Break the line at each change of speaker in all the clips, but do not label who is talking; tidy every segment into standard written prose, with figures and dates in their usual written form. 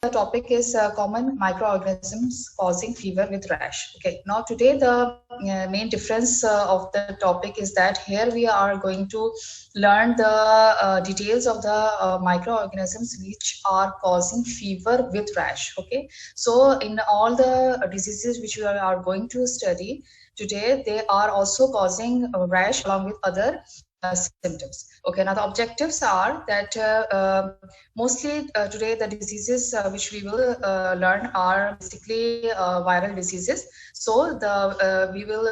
the topic is common microorganisms causing fever with rash. Okay, now today the main difference of the topic is that here we are going to learn the details of the microorganisms which are causing fever with rash. Okay, so in all the diseases which we are going to study today, they are also causing a rash along with other symptoms. Okay, now the objectives are that mostly today the diseases which we will learn are basically viral diseases. So we will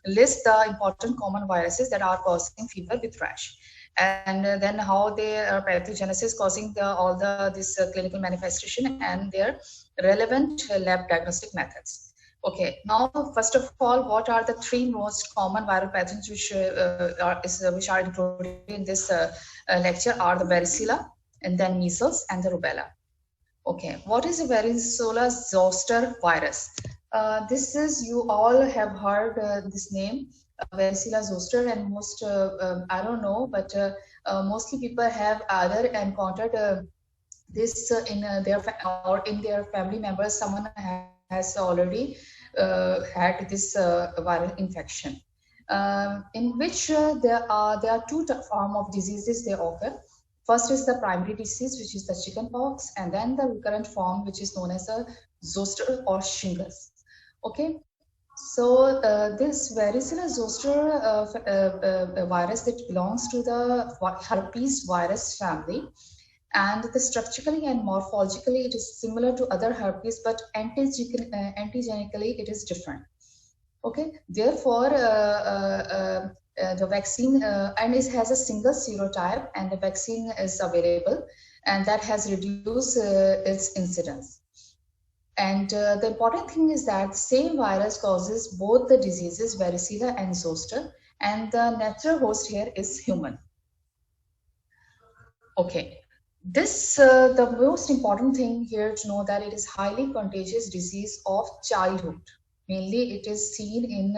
list the important common viruses that are causing fever with rash, and then how their pathogenesis causing this clinical manifestation and their relevant lab diagnostic methods. Okay, now first of all, what are the three most common viral pathogens which are included in this lecture are the varicella, and then measles and the rubella. Okay, what is the varicella zoster virus? This is, you all have heard this name, varicella zoster, and most I don't know, but mostly people have either encountered this in their family members. Someone has already had this viral infection, in which there are two forms of diseases they occur. First is the primary disease, which is the chickenpox, and then the recurrent form, which is known as a zoster or shingles. Okay, so this varicella zoster virus that belongs to the herpes virus family, and the structurally and morphologically it is similar to other herpes, but antigenically it is different. Okay, therefore the vaccine and it has a single serotype, and the vaccine is available, and that has reduced its incidence. And the important thing is that same virus causes both the diseases, varicella and zoster, and the natural host here is human. Okay, this the most important thing here to know that it is highly contagious disease of childhood. Mainly it is seen in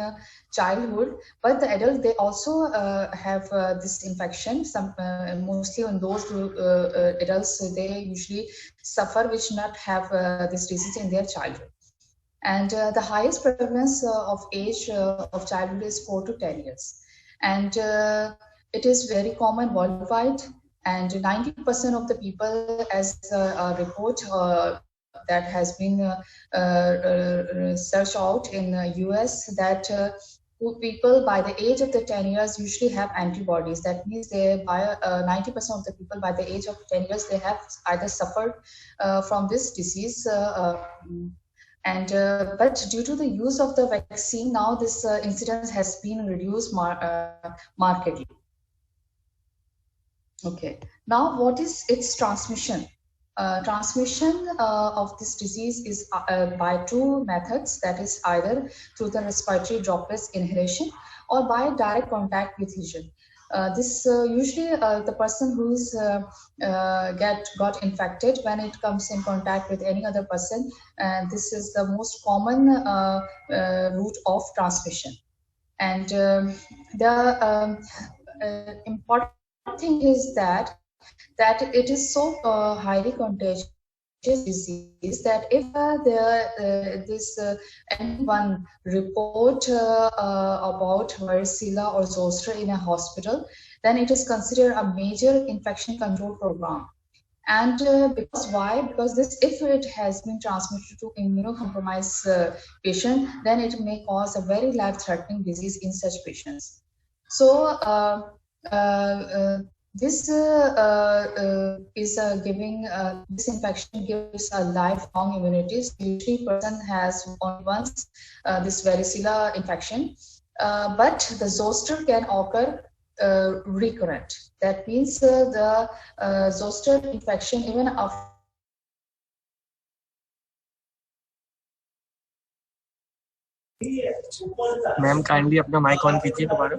childhood, but the adult, they also have this infection. Some mostly on those adults, they usually suffer which not have this disease in their childhood. And the highest prevalence of age of childhood is 4 to 10 years. And it is very common worldwide. And 90% of the people, as a report that has been searched out in the US, that people by the age of the 10 years usually have antibodies. That means they, by 90% of the people by the age of 10 years, they have either suffered from this disease. But due to the use of the vaccine, now this incidence has been reduced markedly. Okay, now what is its transmission? Transmission of this disease is by two methods, that is either through the respiratory droplets inhalation or by direct contact with lesion. This usually the person who's got infected, when it comes in contact with any other person, and this is the most common route of transmission. And the important thing is that it is so highly contagious disease that if anyone report about varicella or zoster in a hospital, then it is considered a major infection control program. And because why? Because this, if it has been transmitted to immunocompromised patient, then it may cause a very life-threatening disease in such patients. So this is giving this infection gives a lifelong immunity. So usually, person has only once this varicella infection, but the zoster can occur recurrent. That means the zoster infection even after.
Ma'am kindly अपना mic on कीजिए दोबारा.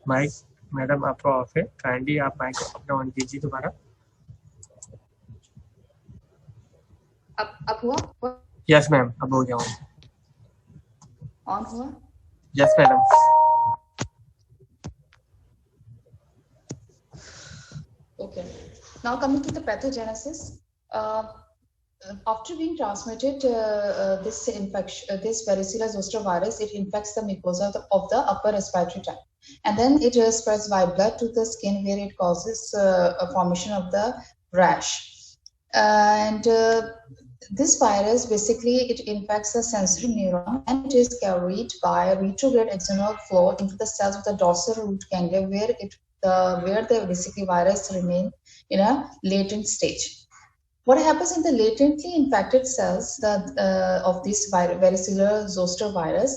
Mic madam आपका of है, kindly आप mic अपना on कीजिए दोबारा.
अब हुआ?
Yes, ma'am. अब हो गया
ऑन हुआ?
Yes, madam.
Okay. Now coming to the pathogenesis. After being transmitted, this infection, this varicella zoster virus, it infects the mucosa of the upper respiratory tract, and then it spreads by blood to the skin, where it causes a formation of the rash. And this virus basically it infects the sensory neuron, and it is carried by retrograde axonal flow into the cells of the dorsal root ganglia, where the basically virus remain in a latent stage. What happens in the latently infected cells of this varicella zoster virus?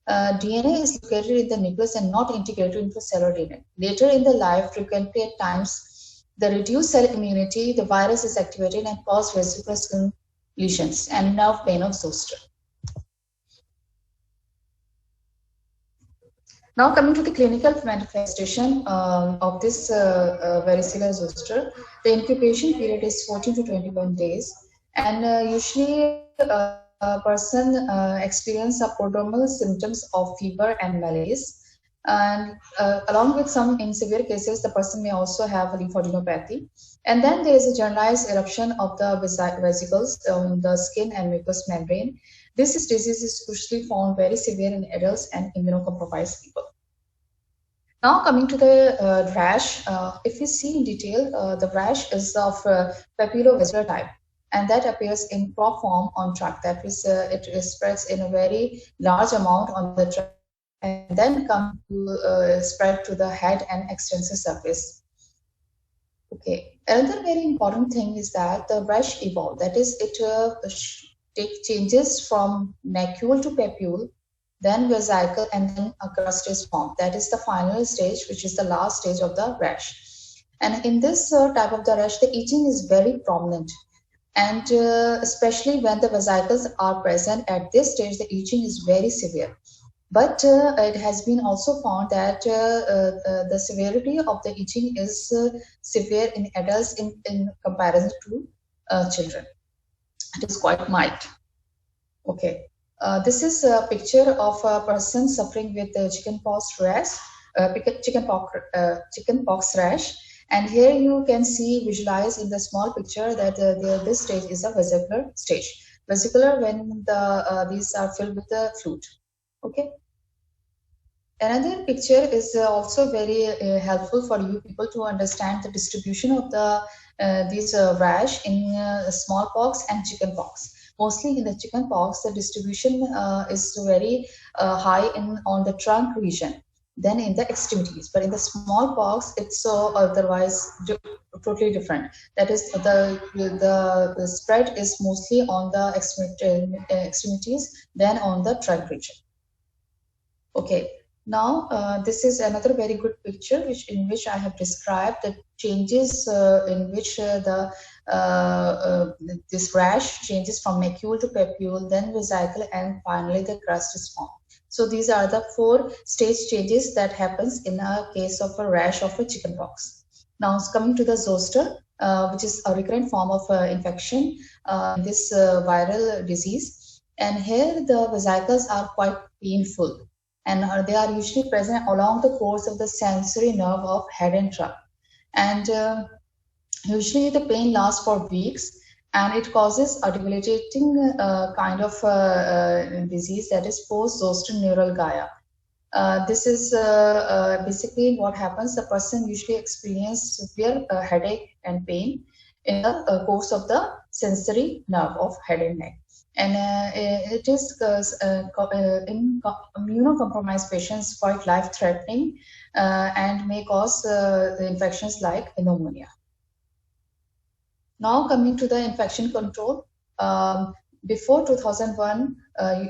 DNA is located in the nucleus and not integrated into cellular DNA. Later in the life, frequently at times, the reduced cell immunity, the virus is activated and causes vesicular skin lesions and nerve pain of zoster. Now coming to the clinical manifestation of this varicella zoster, the incubation period is 14 to 21 days, and usually a person experiences prodromal symptoms of fever and malaise. And along with some, in severe cases, the person may also have lymphadenopathy. And then there is a generalized eruption of the vesicles on the skin and mucous membrane. This disease is usually found very severe in adults and immunocompromised people. Now coming to the rash, if we see in detail, the rash is of papulovesicular type, and that appears in crop form on trunk. That is, it spreads in a very large amount on the trunk, and then come to spread to the head and extensor surface. Okay. Another very important thing is that the rash evolve. That is, it changes from macule to papule, then vesicle, and then a crust is formed. That is the final stage, which is the last stage of the rash. And in this type of the rash, the itching is very prominent. And especially when the vesicles are present at this stage, the itching is very severe. But it has been also found that the severity of the itching is severe in adults in comparison to children. It is quite mild. Okay. This is a picture of a person suffering with chickenpox rash, chickenpox rash. And here you can visualize in the small picture that this stage is a vesicular stage. Vesicular when these are filled with the fluid. Okay. Another picture is also very helpful for you people to understand the distribution of these rash in smallpox and chickenpox. Mostly in the chickenpox, the distribution is very high on the trunk region, then in the extremities. But in the smallpox, it's otherwise totally different. That is, the spread is mostly on the extremities, then on the trunk region. Okay. Now, this is another very good picture in which I have described the changes in which this rash changes from macule to papule, then vesicle, and finally the crust is formed. So these are the 4 stage changes that happens in a case of a rash of a chickenpox. Now, coming to the zoster, which is a recurrent form of infection in this viral disease. And here the vesicles are quite painful, and they are usually present along the course of the sensory nerve of head and trunk. And usually the pain lasts for weeks, and it causes a debilitating kind of disease, that is post-zoster neuralgia. This is basically what happens. The person usually experiences severe headache and pain in the course of the sensory nerve of head and neck. And it is in immunocompromised patients quite life-threatening and may cause infections like pneumonia. Now coming to the infection control. Before 2001,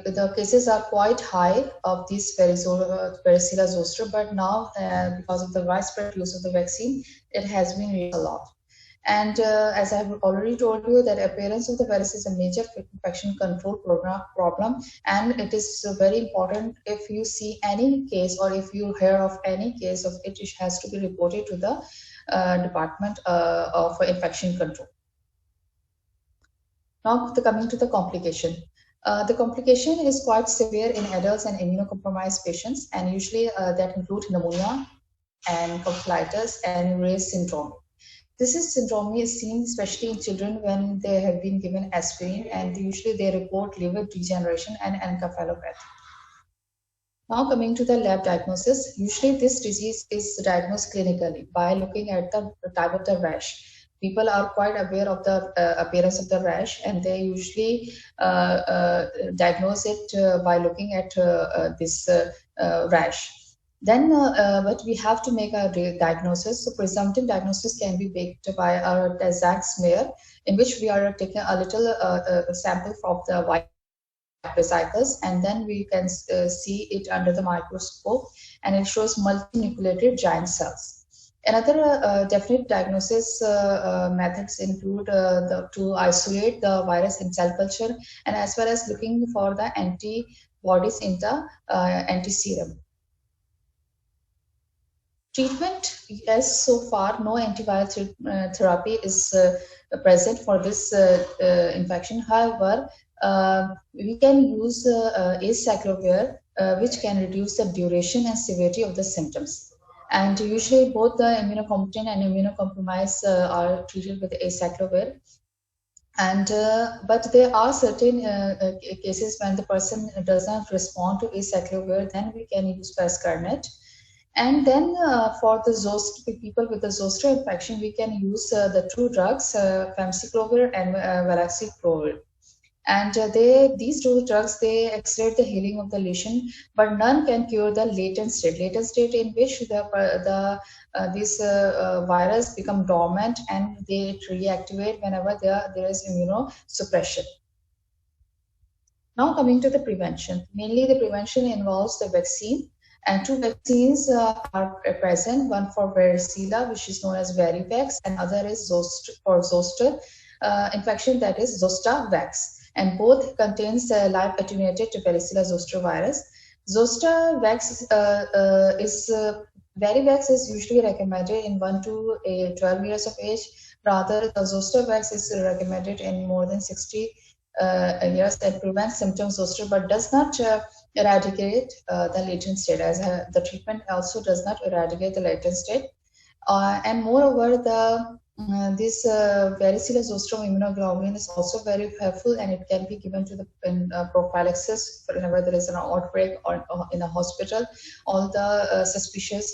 the cases are quite high of this varicella zoster, but now because of the widespread use of the vaccine, it has been reduced a lot. And as I have already told you, that appearance of the virus is a major infection control problem, and it is very important. If you see any case or if you hear of any case of it, it has to be reported to the Department of Infection Control. Now, coming to the complication. The complication is quite severe in adults and immunocompromised patients, and usually that include pneumonia and colitis and Ray's syndrome. This is syndrome is seen especially in children when they have been given aspirin, and usually they report liver degeneration and encephalopathy. Now coming to the lab diagnosis, usually this disease is diagnosed clinically by looking at the type of the rash. People are quite aware of the appearance of the rash, and they usually diagnose it by looking at this rash. Then, but we have to make a diagnosis. So presumptive diagnosis can be made by a Tay-Sachs smear, in which we are taking a little sample of the white vesicles, and then we can see it under the microscope, and it shows multinucleated giant cells. Another definite diagnosis methods include to isolate the virus in cell culture, and as well as looking for the antibodies in the antiserum. Treatment, yes, so far no antiviral therapy is present for this infection. However, we can use acyclovir, which can reduce the duration and severity of the symptoms. And usually both the immunocompetent and immunocompromised are treated with acyclovir. And but there are certain cases when the person does not respond to acyclovir, then we can use Pascarnet. And then for the people with the zoster infection, we can use the two drugs, famciclovir and valacyclovir. And these two drugs, they accelerate the healing of the lesion, but none can cure the latent state in which this virus become dormant and they reactivate whenever there is immunosuppression. Now coming to the prevention. Mainly the prevention involves the vaccine. And two vaccines are present, one for varicella, which is known as Varivax, and other is zoster infection, that is Zostavax. And both contains live attenuated varicella zoster virus. Zostavax Varivax is usually recommended in 1 to 12 years of age. Rather, the Zostavax is recommended in more than 60 years, that prevents symptoms zoster, but does not eradicate the latent state, as the treatment also does not eradicate the latent state. And moreover, this varicella zoster immunoglobulin is also very helpful, and it can be given to the prophylaxis whenever there is an outbreak or in a hospital. All the suspicious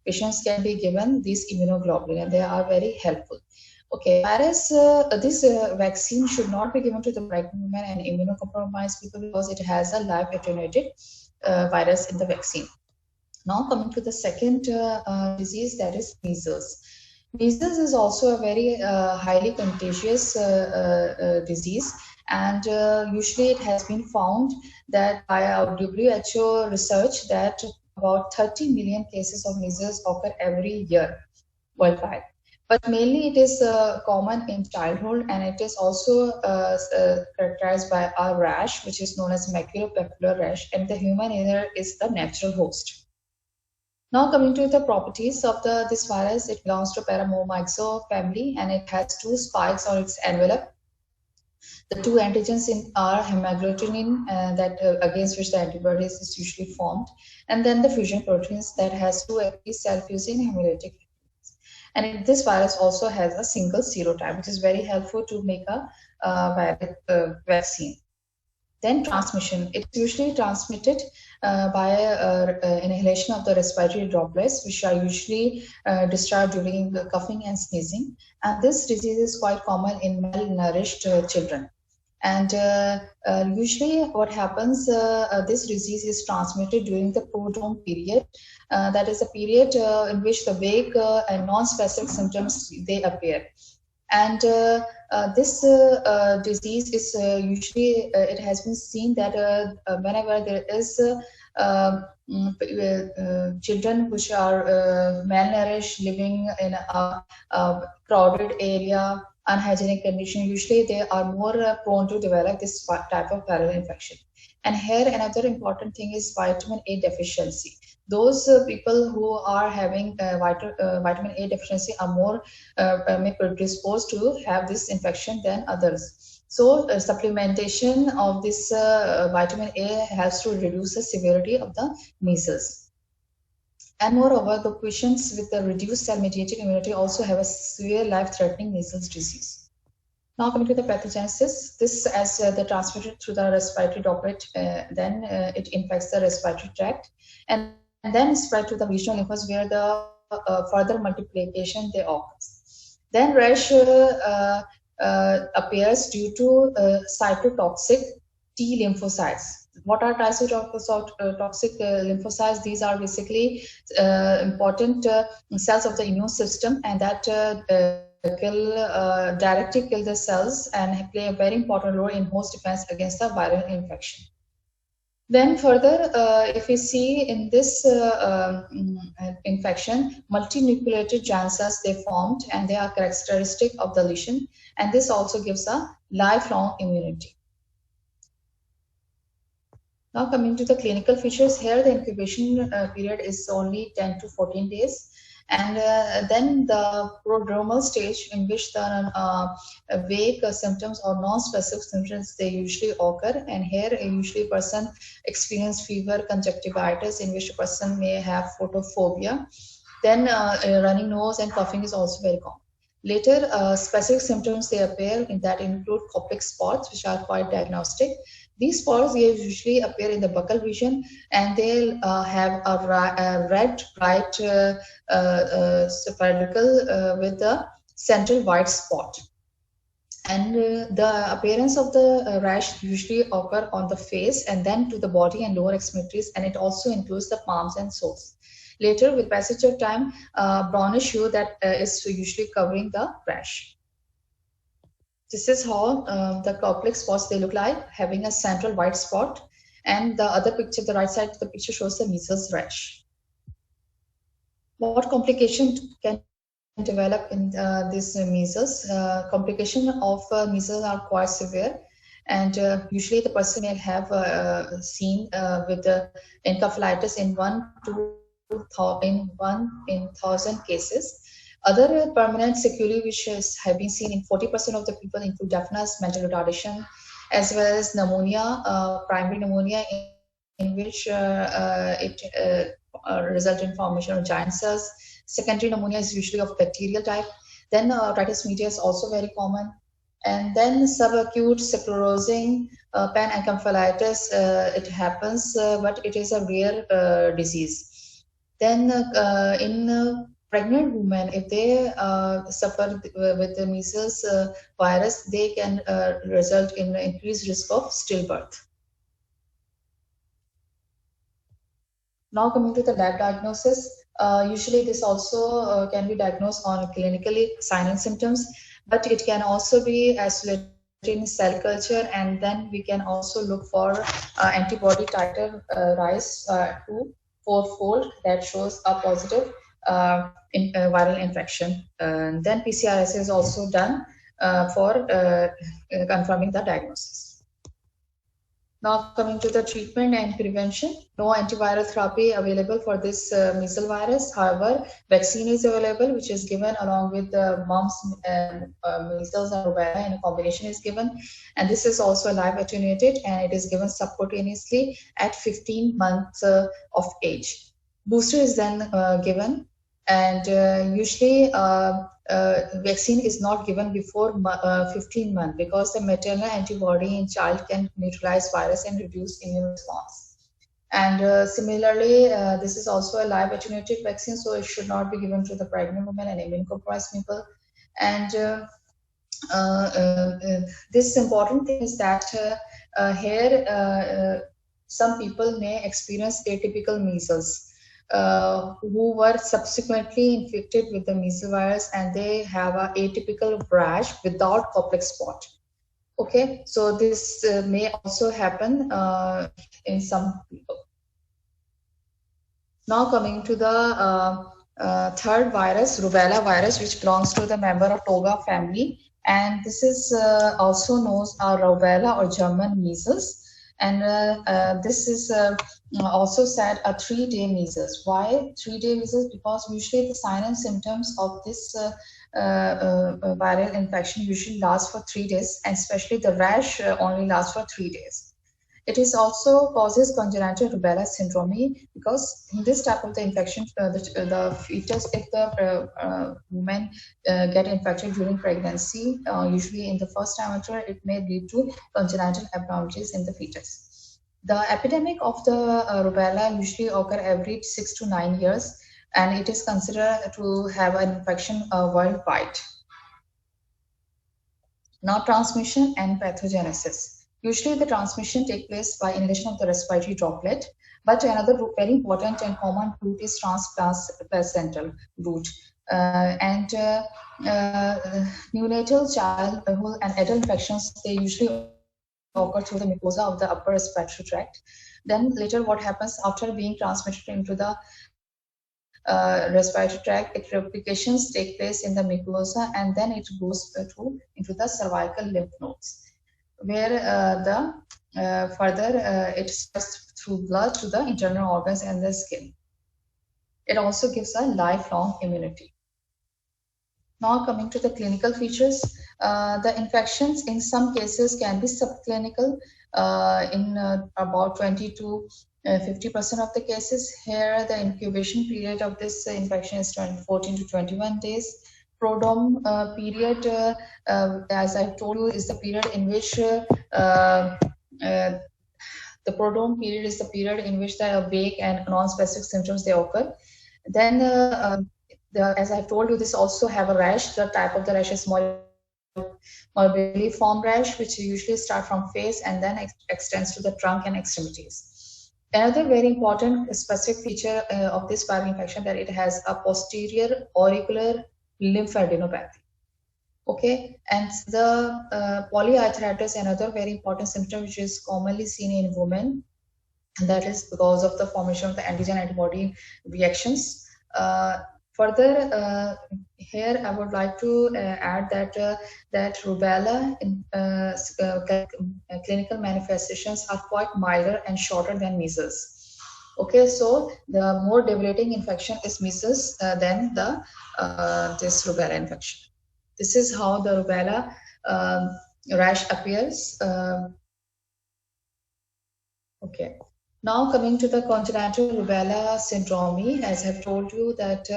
patients can be given this immunoglobulin, and they are very helpful. Okay, whereas this vaccine should not be given to the pregnant women and immunocompromised people because it has a live attenuated virus in the vaccine. Now coming to the second disease, that is measles. Measles is also a very highly contagious disease, and usually it has been found that by our WHO research that about 30 million cases of measles occur every year worldwide. But mainly it is common in childhood, and it is also characterized by a rash, which is known as maculopapular rash, and the human ear is the natural host. Now coming to the properties of this virus, it belongs to Paramomyxo family, and it has two spikes on its envelope. The two antigens are hemagglutinin, that against which the antibodies is usually formed, and then the fusion proteins that has two self-fusing hemolytic. And this virus also has a single serotype, which is very helpful to make a vaccine. Then transmission. It's usually transmitted by inhalation of the respiratory droplets, which are usually discharged during the coughing and sneezing. And this disease is quite common in malnourished children. And usually what happens, this disease is transmitted during the prodrome period. That is a period in which the vague and non-specific symptoms, they appear. And this disease is usually, it has been seen that whenever there is children which are malnourished, living in a crowded area, unhygienic condition, usually they are more prone to develop this type of viral infection. And here another important thing is vitamin A deficiency. Those people who are having vitamin A deficiency are more predisposed to have this infection than others. So supplementation of this vitamin A helps to reduce the severity of the measles. And moreover, the patients with the reduced cell-mediated immunity also have a severe life-threatening measles disease. Now coming to the pathogenesis, this as the transmitted through the respiratory droplet, then it infects the respiratory tract and then spread to the regional lymphomas where the further multiplication they occurs. Then rash appears due to cytotoxic T lymphocytes. What are cytotoxic lymphocytes? These are basically important cells of the immune system, and that directly kill the cells and play a very important role in host defense against the viral infection. Then further, if we see in this infection, multinucleated giant cells they formed, and they are characteristic of the lesion, and this also gives a lifelong immunity. Now coming to the clinical features, here the incubation period is only 10 to 14 days. And then the prodromal stage, in which the vague symptoms or non-specific symptoms they usually occur, and here usually a person experience fever, conjunctivitis, in which a person may have photophobia. Then running nose and coughing is also very common. Later, specific symptoms they appear, in that include Koplik spots, which are quite diagnostic. These spots they usually appear in the buccal region, and they have a red, bright spherical with a central white spot. And the appearance of the rash usually occur on the face and then to the body and lower extremities, and it also includes the palms and soles. Later, with passage of time, brownish hue that is usually covering the rash. This is how the Koplik spots they look like, having a central white spot. And the other picture, the right side of the picture, shows the measles rash. What complication can develop in this measles? Complication of measles are quite severe, and usually the person may have seen with the encephalitis in 1 in 1,000 cases. Other permanent sequelae which have been seen in 40% of the people include deafness, mental retardation, as well as pneumonia, primary pneumonia, in which it results in formation of giant cells. Secondary pneumonia is usually of bacterial type. Then otitis media is also very common. And then subacute sclerosing panencephalitis, it happens, but it is a rare disease. Then in pregnant women, if they suffer with the measles virus, they can result in increased risk of stillbirth. Now coming to the lab diagnosis, usually this also can be diagnosed on clinically sign and symptoms, but it can also be isolated in cell culture, and then we can also look for antibody titer rise to 4-fold that shows a positive viral infection. Then PCR is also done for confirming the diagnosis. Now coming to the treatment and prevention, no antiviral therapy available for this measles virus. However, vaccine is available, which is given along with the mumps and measles and rubella, in a combination is given. And this is also live attenuated, and it is given subcutaneously at 15 months of age. Booster is then given, and usually vaccine is not given before 15 months, because the maternal antibody in child can neutralize virus and reduce immune response. And similarly, this is also a live attenuated vaccine, so it should not be given to the pregnant women and immunocompromised people. And this important thing is that here some people may experience atypical measles. Who were subsequently infected with the measles virus, and they have an atypical rash without Koplik spot. Okay, so this may also happen in some people. Now coming to the third virus, rubella virus, which belongs to the member of Toga family, and this is also known as rubella or German measles. And this is also said a 3-day measles. Why 3-day measles? Because usually the sign and symptoms of this viral infection usually lasts for 3 days, and especially the rash only lasts for 3 days. It is also causes congenital rubella syndrome because in this type of the infection, the fetus, if the woman get infected during pregnancy, usually in the first trimester, it may lead to congenital abnormalities in the fetus. The epidemic of the rubella usually occur every 6 to 9 years, and it is considered to have an infection worldwide. Now, transmission and pathogenesis. Usually, the transmission takes place by inhalation of the respiratory droplet, but another very important and common route is transplacental route. Neonatal, childhood, and adult infections, they usually occur through the mucosa of the upper respiratory tract. Then later, what happens after being transmitted into the respiratory tract, its replications take place in the mucosa, and then it goes into the cervical lymph nodes, where further it spreads through blood to the internal organs and the skin. It also gives a lifelong immunity. Now coming to the clinical features, the infections in some cases can be subclinical in about 20 to 50% of the cases. Here, the incubation period of this infection is 14 to 21 days. Prodrome period, as I told you, is the period in which the prodrome period is the period in which the vague and non-specific symptoms they occur. Then, as I told you, this also have a rash. The type of the rash is morbidly formed rash, which usually start from face and then extends to the trunk and extremities. Another very important specific feature of this viral infection that it has a posterior auricular lymphadenopathy. Okay, and the polyarthritis, another very important symptom which is commonly seen in women, and that is because of the formation of the antigen antibody reactions. Further, here I would like to add that rubella clinical manifestations are quite milder and shorter than measles. Okay, so the more debilitating infection is measles than the this rubella infection. This is how the rubella rash appears. Okay. Now coming to the congenital rubella syndrome, as I've told you that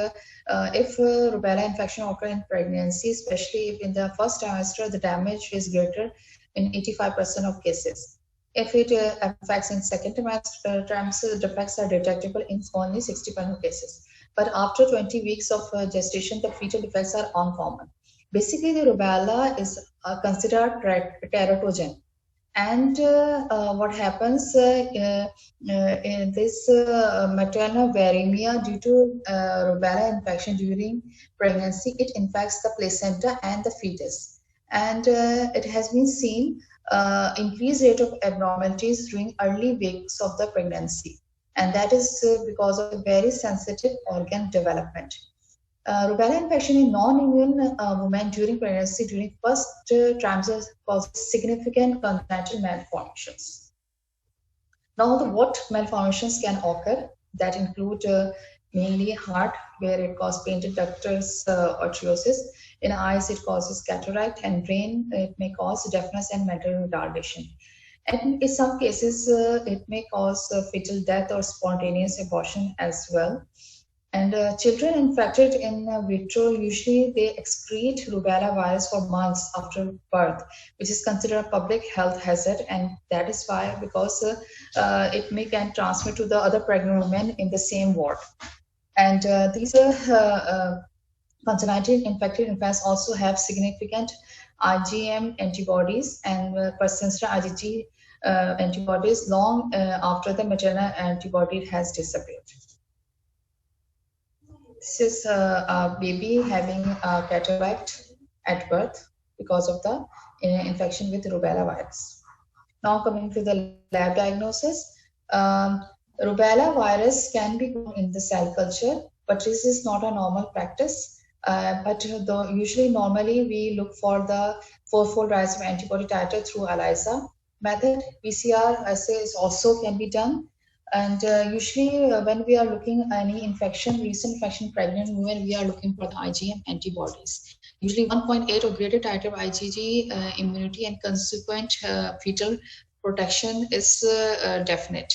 if rubella infection occurs in pregnancy, especially if in the first trimester, the damage is greater in 85% of cases. If it affects in second trimester, the defects are detectable in only 60% of cases. But after 20 weeks of gestation, the fetal defects are uncommon. Basically, the rubella is considered teratogen. And what happens in this maternal viremia due to rubella infection during pregnancy, it infects the placenta and the fetus. And it has been seen increased rate of abnormalities during early weeks of the pregnancy. And that is because of the very sensitive organ development. Rubella infection in non-immune women during pregnancy during first trimester causes significant congenital malformations. Now, what malformations can occur? That include mainly heart, where it causes painted ductus arteriosus. In eyes, it causes cataract, and brain, it may cause deafness and mental retardation. And in some cases, it may cause fetal death or spontaneous abortion as well. And children infected in vitro, usually they excrete rubella virus for months after birth, which is considered a public health hazard. And that is why, because it can transmit to the other pregnant women in the same ward. And these congenital infected infants also have significant IgM antibodies and persistent IgG antibodies long after the maternal antibody has disappeared. This is a baby having a cataract at birth because of the infection with rubella virus. Now coming to the lab diagnosis, rubella virus can be grown in the cell culture, but this is not a normal practice. But usually, normally we look for the fourfold rise of antibody titer through ELISA method. PCR assays also can be done. And usually when we are looking at any infection, recent infection, pregnant women, we are looking for the IgM antibodies. Usually 1.8 or greater titer of IgG immunity and consequent fetal protection is definite.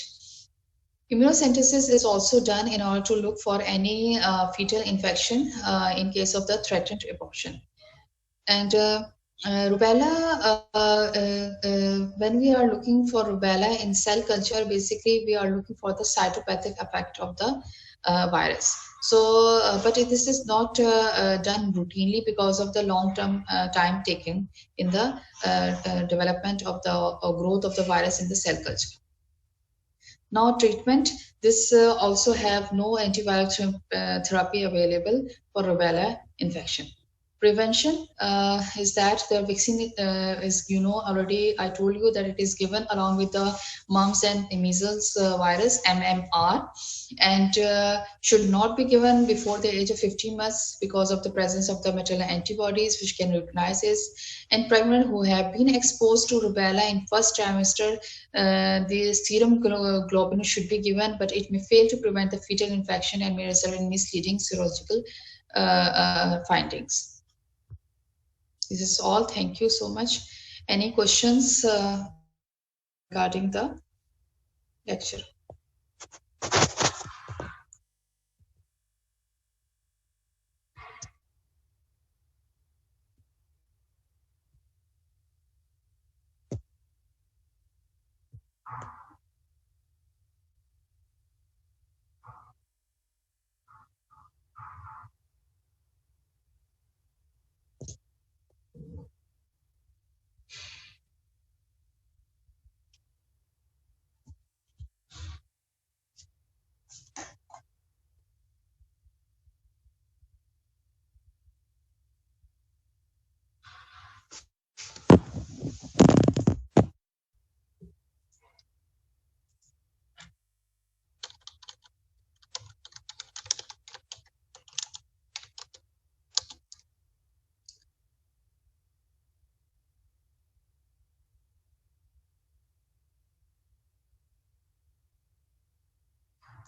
Immunocentesis is also done in order to look for any fetal infection in case of the threatened abortion. And rubella, when we are looking for rubella in cell culture, basically we are looking for the cytopathic effect of the virus. So, but this is not done routinely because of the long-term time taken in the development of the growth of the virus in the cell culture. Now treatment, this also have no antibiotic therapy available for rubella infection. Prevention is that the vaccine is, already I told you that it is given along with the mumps and measles virus, MMR, and should not be given before the age of 15 months because of the presence of the maternal antibodies which can recognize this. And pregnant who have been exposed to rubella in first trimester, the serum globulin should be given, but it may fail to prevent the fetal infection and may result in misleading serological findings. This is all. Thank you so much. Any questions regarding the lecture?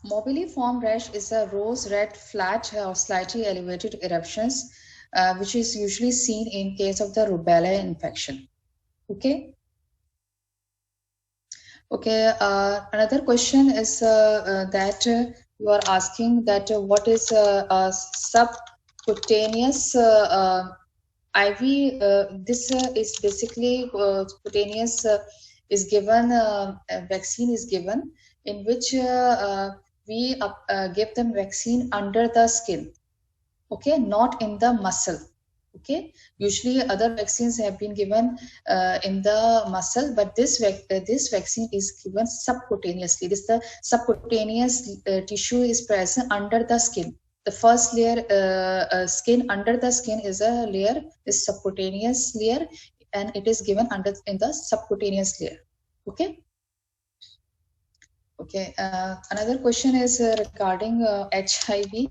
Mobile-form rash is a rose red, flat or slightly elevated eruptions, which is usually seen in case of the rubella infection. Okay. Okay. Another question is that you are asking that what is a subcutaneous IV? This is basically cutaneous is given. A vaccine is given in which we give them vaccine under the skin, okay, not in the muscle. Okay, usually other vaccines have been given in the muscle, but this vaccine is given subcutaneously. This the subcutaneous tissue is present under the skin. The first layer skin under the skin is a layer, is subcutaneous layer, and it is given under in the subcutaneous layer. Okay. Okay, another question is regarding HIV.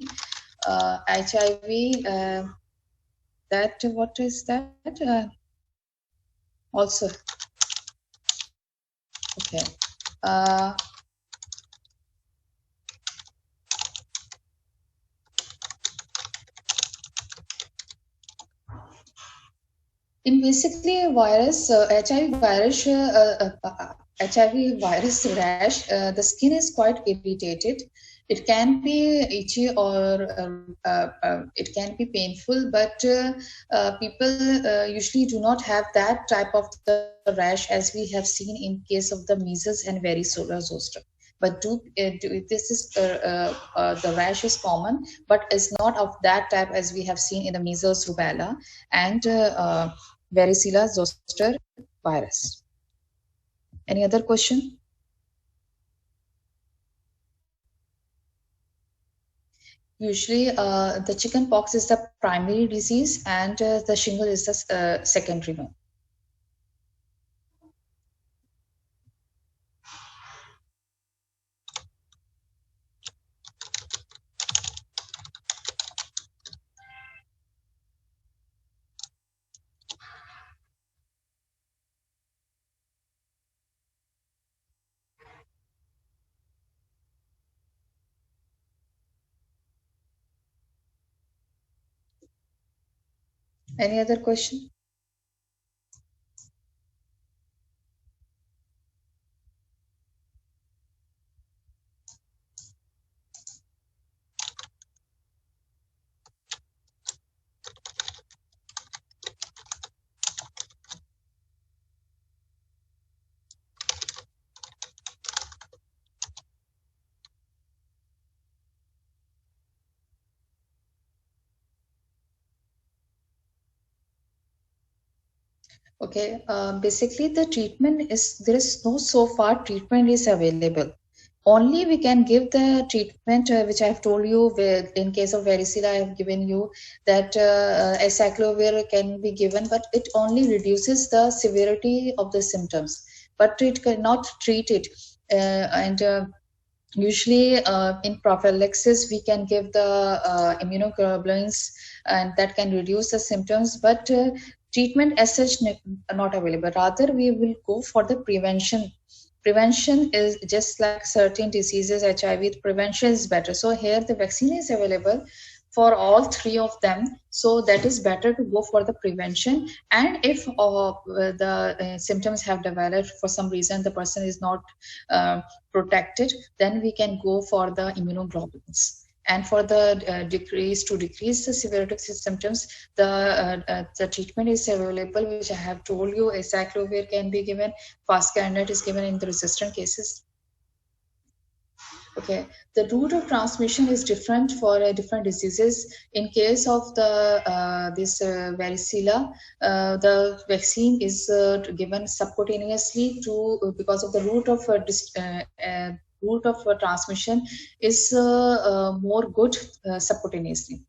HIV, that what is that? Also, okay. In basically virus, HIV virus, HIV virus rash, the skin is quite irritated. It can be itchy or it can be painful, but people usually do not have that type of the rash as we have seen in case of the measles and varicella zoster. But this is the rash is common, but it's not of that type as we have seen in the measles, rubella, and varicella zoster virus. Any other question? Usually, the chicken pox is the primary disease, and the shingle is the secondary one. Any other question? Okay, basically the treatment is, there is no so far treatment is available. Only we can give the treatment which I have told you in case of varicella. I have given you that acyclovir can be given, but it only reduces the severity of the symptoms, but it cannot treat it. And usually in prophylaxis we can give the immunoglobulins, and that can reduce the symptoms, but treatment as such not available. Rather we will go for the prevention. Prevention is just like certain diseases, HIV, prevention is better. So here the vaccine is available for all three of them, so that is better to go for the prevention. And if the symptoms have developed for some reason, the person is not protected, then we can go for the immunoglobulins. And for the decrease the severity of symptoms, the treatment is available, which I have told you. Acyclovir can be given, Fascanet is given in the resistant cases. Okay, the route of transmission is different for different diseases. In case of the this varicella, the vaccine is given subcutaneously to because of the route of transmission is more good subcutaneously.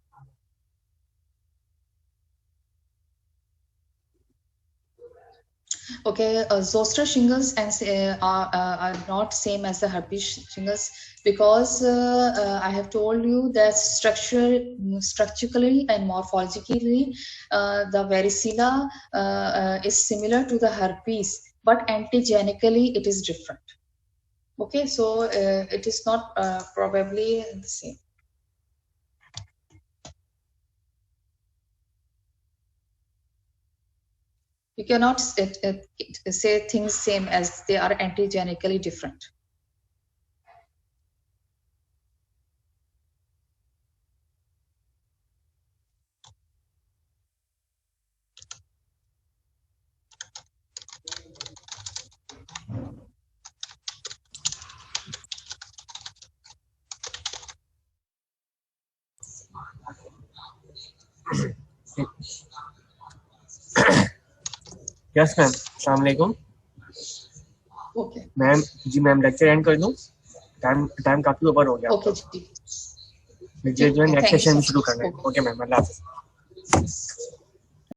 Okay, zoster shingles and are not same as the herpes shingles, because I have told you that structurally and morphologically, the varicella is similar to the herpes, but antigenically it is different. Okay, so it is not probably the same. You cannot say things same as they are antigenically different.
Yes ma'am, अस्सलाम वालेकुम।
Okay
ma'am जी, ma'am lecture end कर दूं? Time काफी over हो गया।
Okay जी,
मुझे जो है नेक्स्ट सेशन शुरू करना है। ओके मैम, अल्लाह हाफिज़।